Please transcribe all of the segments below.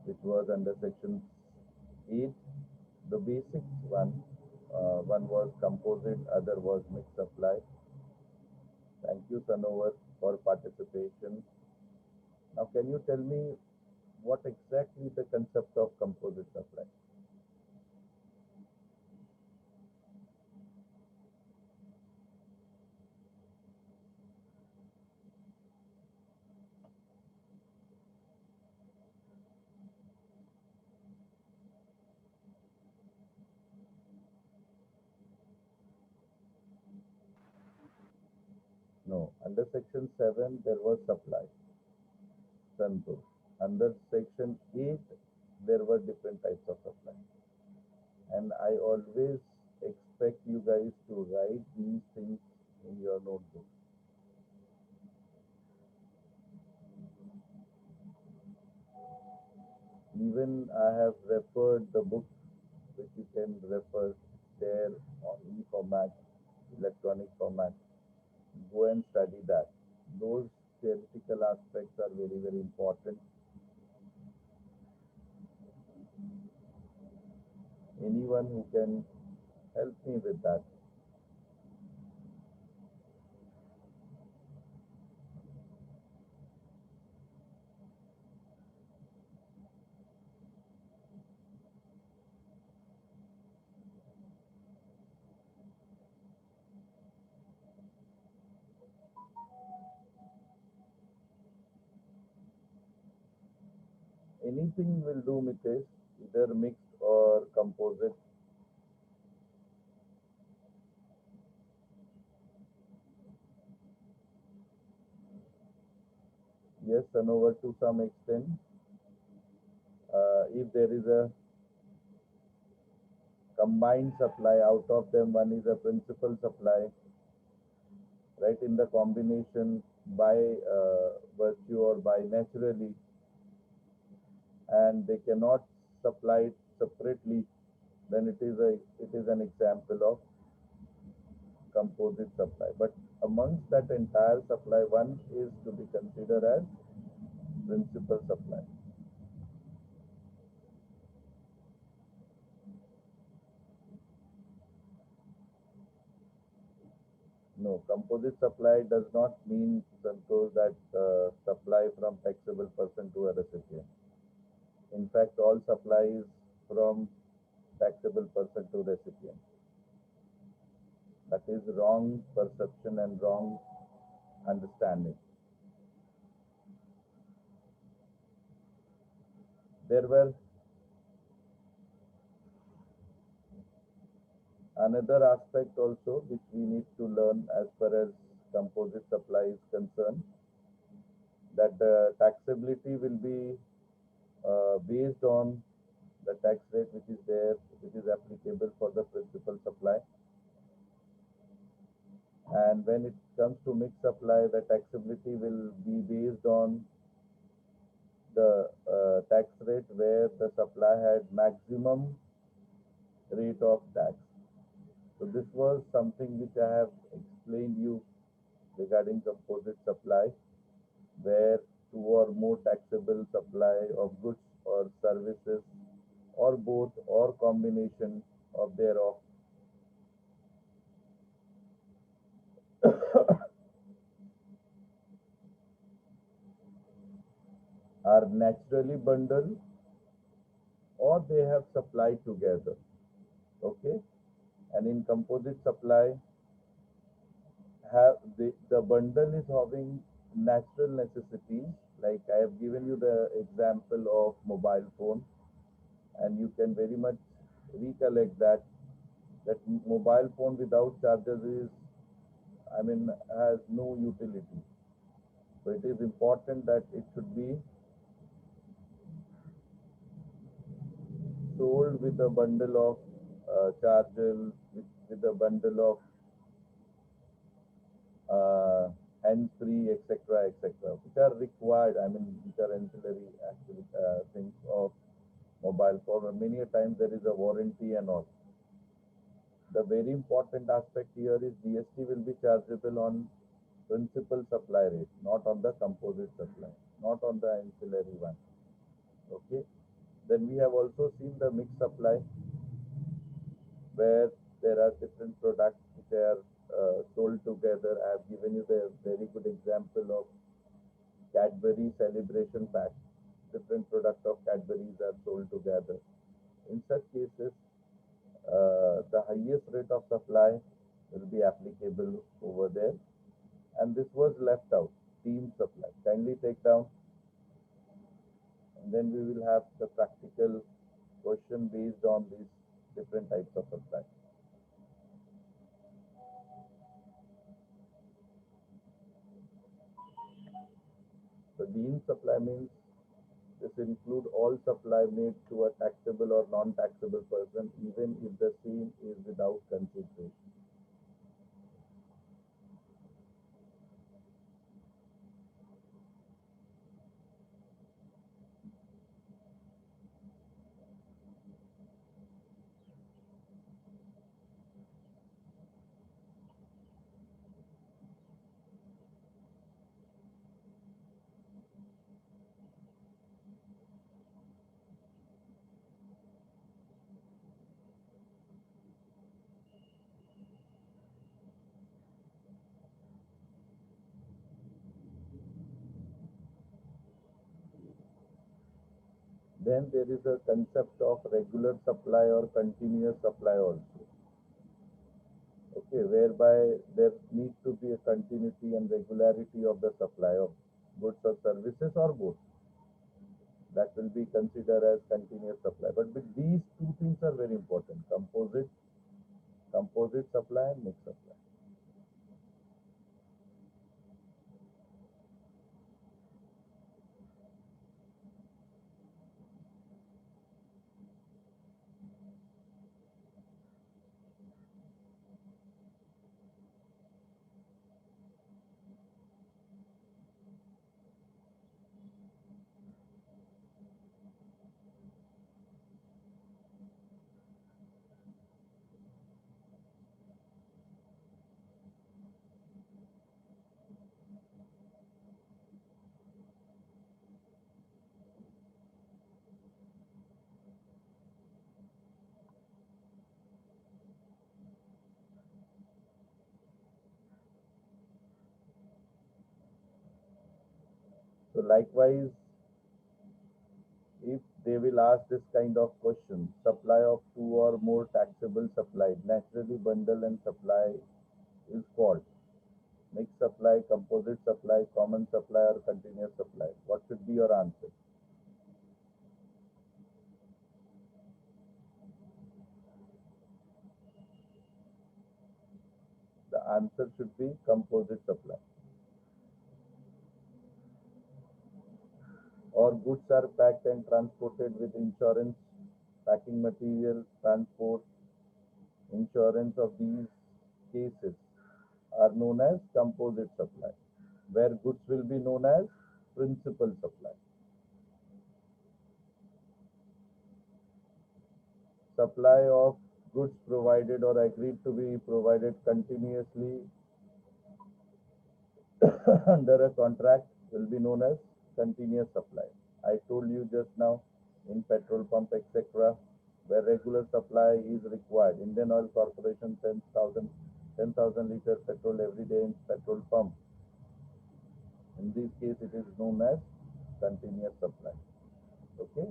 which was under section 8. The basic one, one was composite, other was mixed supply. Thank you, Sanovar, for participation. Now, can you tell me what exactly the concept of composite supply? No, under section 7, there was supply, Santosh. Under section 8, there were different types of supply. And I always expect you guys to write these things in your notebook. Even I have referred the book, which you can refer there on e-format, electronic format. Go and study that. Those theoretical aspects are very, very important. Anyone who can help me with that? Anything will do, Mitesh, either mixed or composite. Yes, and over to some extent. If there is a combined supply, out of them one is a principal supply, right, in the combination by virtue or by naturally, and they cannot supply it separately, then it is an example of composite supply. But amongst that entire supply, one is to be considered as principal supply. No, composite supply does not mean, Santosh, that supply from taxable person to a recipient. In fact, all supply is from taxable person to recipient. That is wrong perception and wrong understanding. There were another aspect also which we need to learn as far as composite supply is concerned, that the taxability will be based on the tax rate which is there, which is applicable for the principal supply. And when it comes to mixed supply, the taxability will be based on the tax rate where the supply had maximum rate of tax. So this was something which I have explained you regarding composite supply, where two or more taxable supply of goods or services, or both or combination of thereof, are naturally bundled or they have supplied together. Okay, and in composite supply, have the bundle is having natural necessities. Like I have given you the example of mobile phone, and you can very much recollect that mobile phone without chargers is, I mean, has no utility. So it is important that it should be sold with a bundle of chargers, with a bundle of hands-free, etc., which are required. I mean, which are ancillary actually things of mobile phone. Many a times there is a warranty and all. The very important aspect here is GST will be chargeable on principal supply rate, not on the composite supply, not on the ancillary one. Okay. Then we have also seen the mixed supply, where there are different products which are sold together. I have given you the very good example of Cadbury celebration pack. Different products of Cadbury's are sold together. In such cases, the highest rate of supply will be applicable over there, and this was left out, team supply. Kindly take down, and then we will have the practical question based on these different types of supply. So deemed supply means this include all supply made to a taxable or non-taxable person, even if the same is without consideration. Then there is a concept of regular supply or continuous supply also. Okay, whereby there needs to be a continuity and regularity of the supply of goods or services or both. That will be considered as continuous supply. But with these two things are very important: composite supply and mixed supply. So likewise, if they will ask this kind of question, supply of two or more taxable supply, naturally bundle and supply is called mixed supply, composite supply, common supply, or continuous supply. What should be your answer? The answer should be composite supply. Or goods are packed and transported with insurance, packing material, transport, insurance of these cases are known as composite supply, where goods will be known as principal supply. Supply of goods provided or agreed to be provided continuously under a contract will be known as continuous supply. I told you just now, in petrol pump, etc., where regular supply is required. Indian Oil Corporation sends 10,000 liters petrol every day in petrol pump. In this case, it is known as continuous supply. Okay.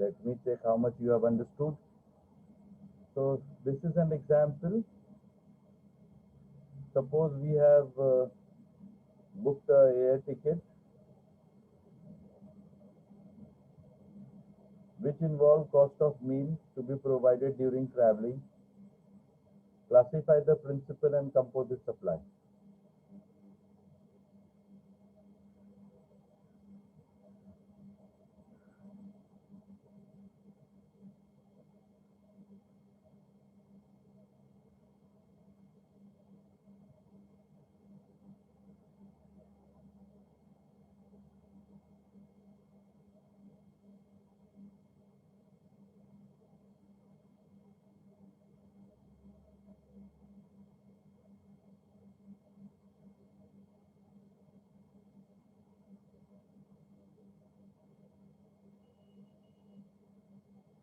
Let me check how much you have understood. So this is an example. Suppose we have booked a air ticket which involve cost of meal to be provided during traveling. Classify the principal and composite supply.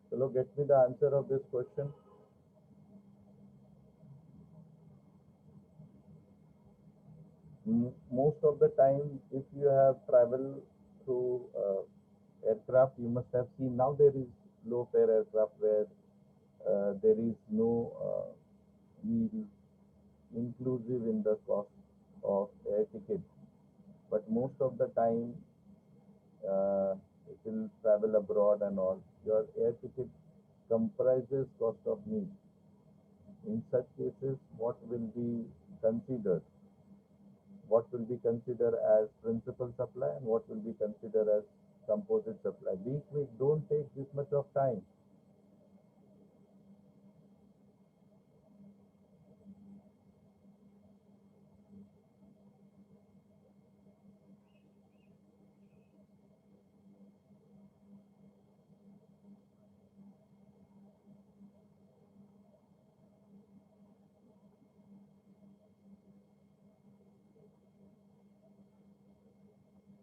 Hello, get me the answer of this question. Most of the time, if you have traveled through aircraft, you must have seen now there is low fare aircraft where there is no meal inclusive in the cost of air ticket. But most of the time, if you travel abroad and all, your air ticket comprises cost of meal. In such cases, what will be considered? What will be considered as principal supply and what will be considered as composite supply? Be quick, don't take this much of time.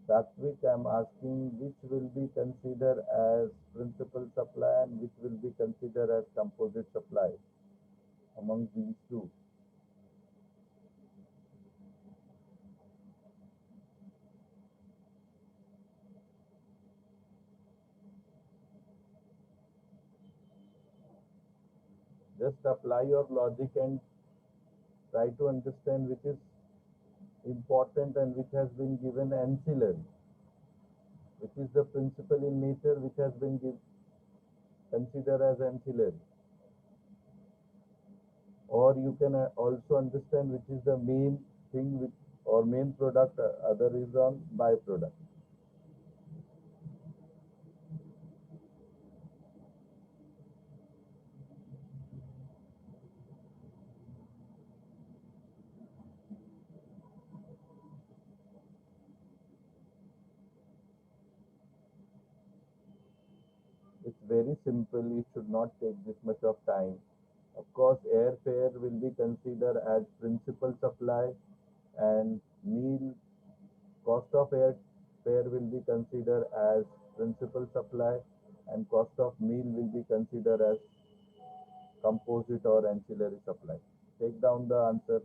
Satvik, I'm asking which will be considered as principal supply and which will be considered as composite supply among these two. Just apply your logic and try to understand which is important and which has been given ancillary, which is the principal in nature which has been considered as ancillary. Or you can also understand which is the main thing which or main product, other is on byproduct. It's very simple. You should not take this much of time. Of course, airfare will be considered as principal supply and meal cost of airfare will be considered as principal supply and cost of meal will be considered as composite or ancillary supply. Take down the answer.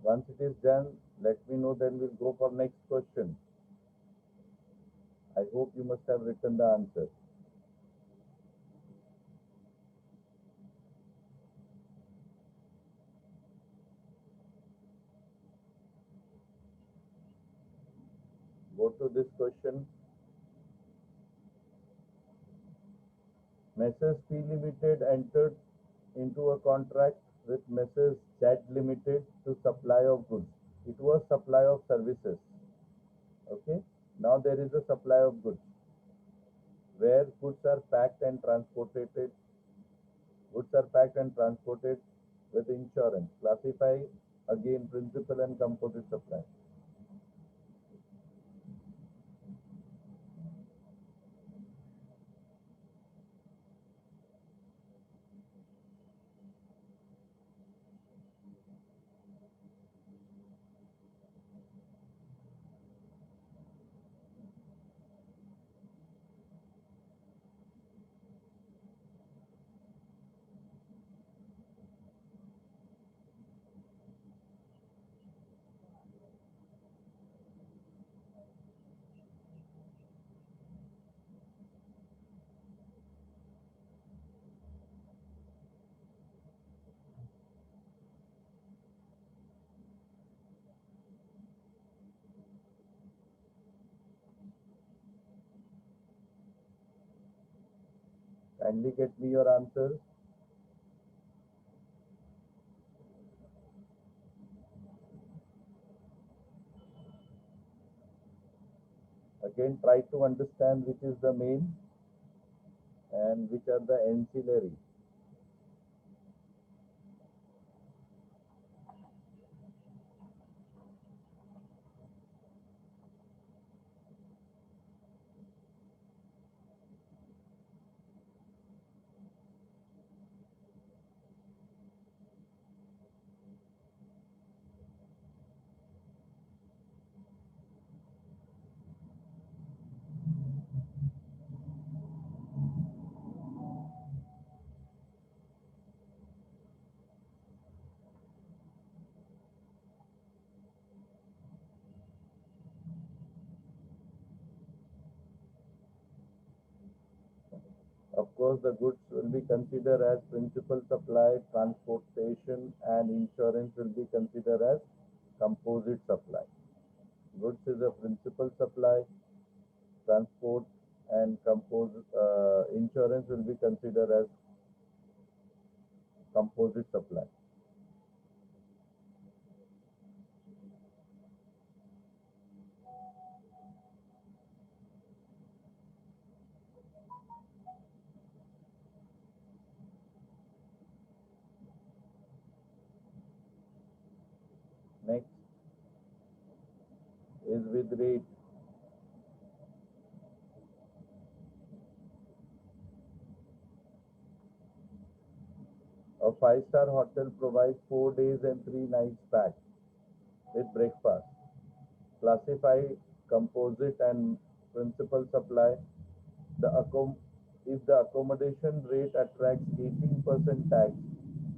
Once it is done, let me know, then we'll go for next question. I hope you must have written the answer. Go to this question. Messrs. P Limited entered into a contract with Messrs. Z Limited to supply of goods. It was supply of services. Okay. Now there is a supply of goods where goods are packed and transported with insurance. Classify again principal and composite supply. Kindly get me your answers. Again, try to understand which is the main and which are the ancillary. Of course, the goods will be considered as principal supply, transportation, and insurance will be considered as composite supply. Goods is a principal supply, transport and insurance will be considered as composite supply. Next is with rate. A five-star hotel provides 4 days and 3 nights packed with breakfast. Classify composite and principal supply. The if the accommodation rate attracts 18% tax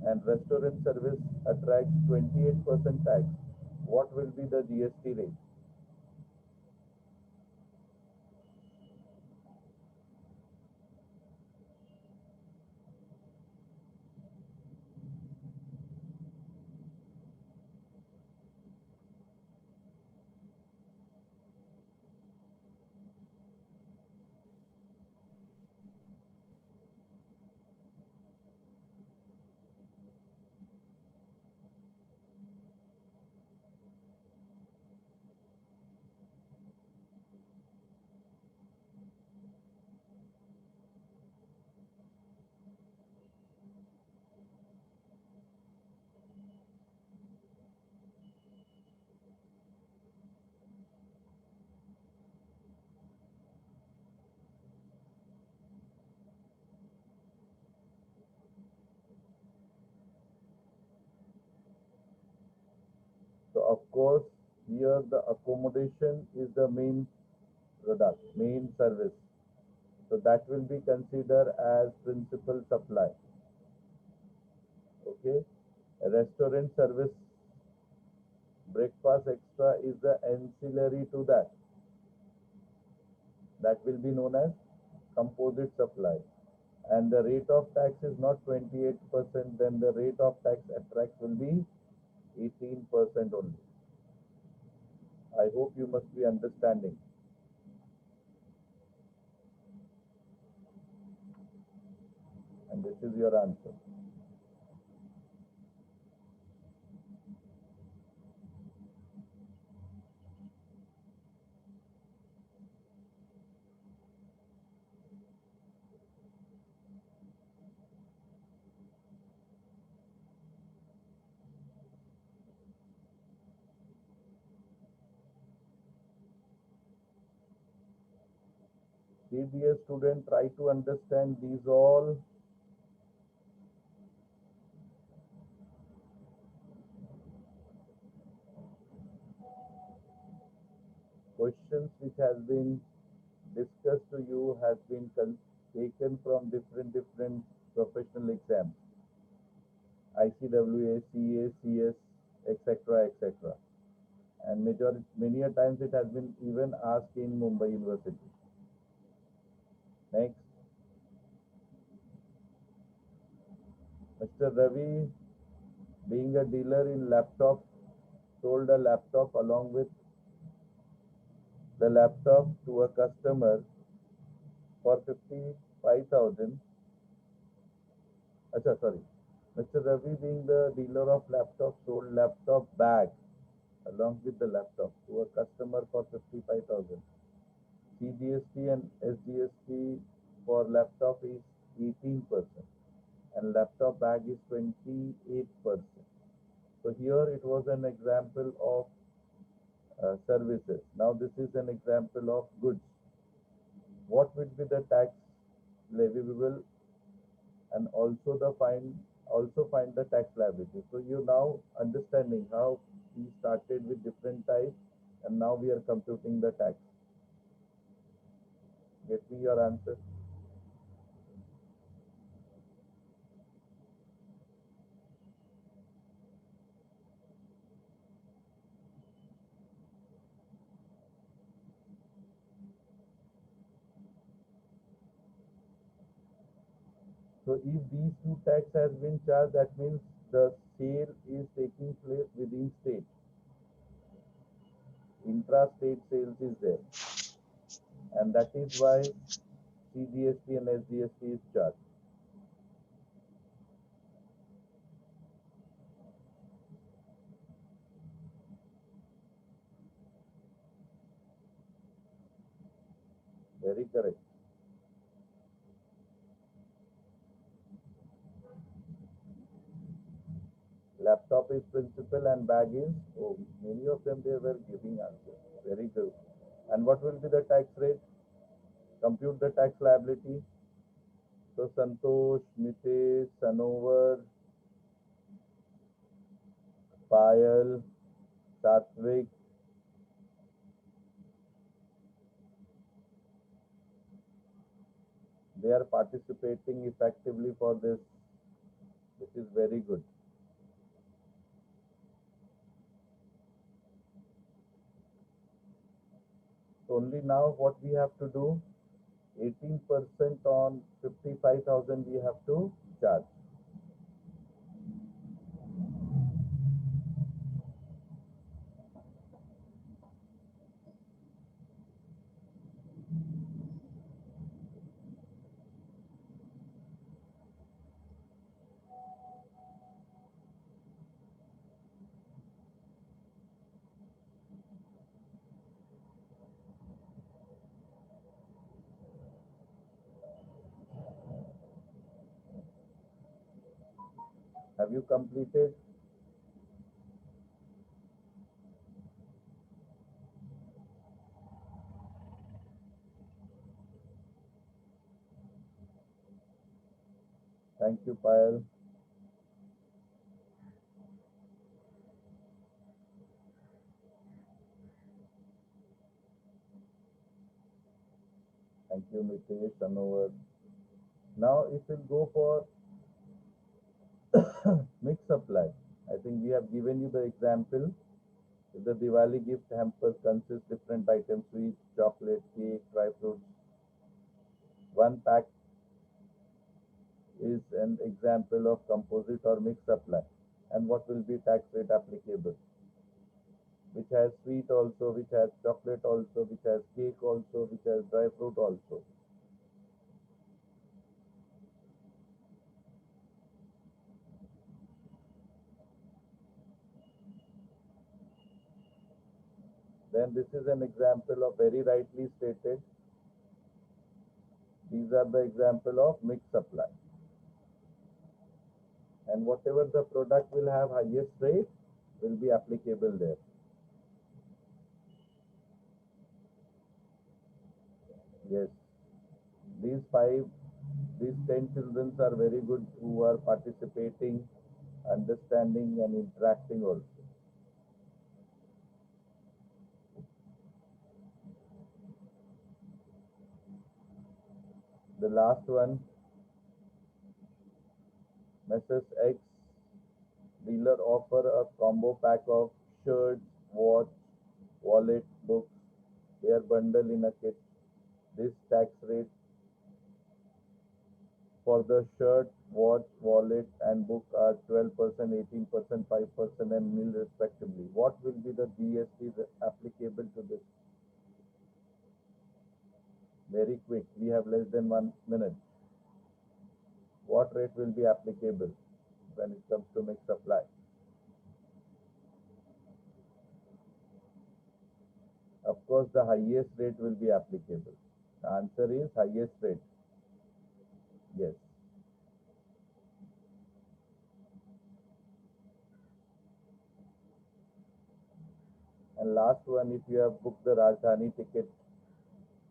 and restaurant service attracts 28% tax, what will be the GST rate? So of course, here the accommodation is the main product, main service. So that will be considered as principal supply. Okay. Restaurant service Breakfast extra is the ancillary to that. That will be known as composite supply. And the rate of tax is not 28%, then the rate of tax attract will be 18% only. I hope you must be understanding. And this is your answer. Dear student, try to understand these all questions which has been discussed to you has been taken from different professional exams, ICWA, CA, CS, etc., etc. And many a times it has been even asked in Mumbai University. Next, Mr. Ravi, being a dealer in laptop, sold a laptop along with the laptop to a customer for 55,000. Acha, sorry. Mr. Ravi, being the dealer of laptop, sold laptop bag along with the laptop to a customer for 55,000. CGST and SGST for laptop is 18% and laptop bag is 28%. So here it was an example of services. Now this is an example of goods. What will be the tax leviable and also find the tax liability. So you now understanding how we started with different types and now we are computing the tax. Get me your answer. So if these two tax has been charged, that means the sale is taking place within state. Intra-state sales is there, and that is why CGST and SGST is charged. Very correct. Laptop is principal and bag is, oh, many of them they were giving answers. Very good. And what will be the tax rate? Compute the tax liability. So Santosh, Mitesh, Sanovar, Payal, Satvik, they are participating effectively for this. This is very good. So only now what we have to do, 18% on 55,000 we have to charge. Have you completed? Thank you, Payal. Thank you, Mitesh, Sanovar. Now, if we go for mixed supply, I think we have given you the example If the Diwali gift hamper consists different items, sweets, chocolate, cake, dry fruits, one pack is an example of composite or mixed supply. And what will be tax rate applicable? Which has sweet also, which has chocolate also, which has cake also, which has dry fruit also. Then this is an example of very rightly stated. These are the example of mixed supply. And whatever the product will have highest rate will be applicable there. Yes. These five, these 10 children are very good who are participating, understanding and interacting also. The last one, Mrs. X dealer offer a combo pack of shirts, watch, wallet, books, hair bundle in a kit. This tax rate for the shirt, watch, wallet, and book are 12%, 18%, 5%, and nil respectively. What will be the GST applicable to this? Very quick. We have less than 1 minute. What rate will be applicable when it comes to mixed supply? Of course, the highest rate will be applicable. The answer is highest rate. Yes. And last one, if you have booked the Rajdhani ticket,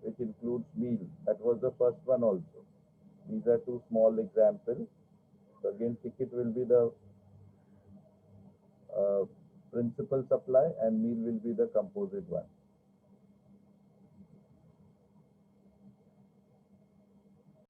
which includes meal, that was the first one also. These are two small examples. So again, ticket will be the uh, principal supply and meal will be the composite one.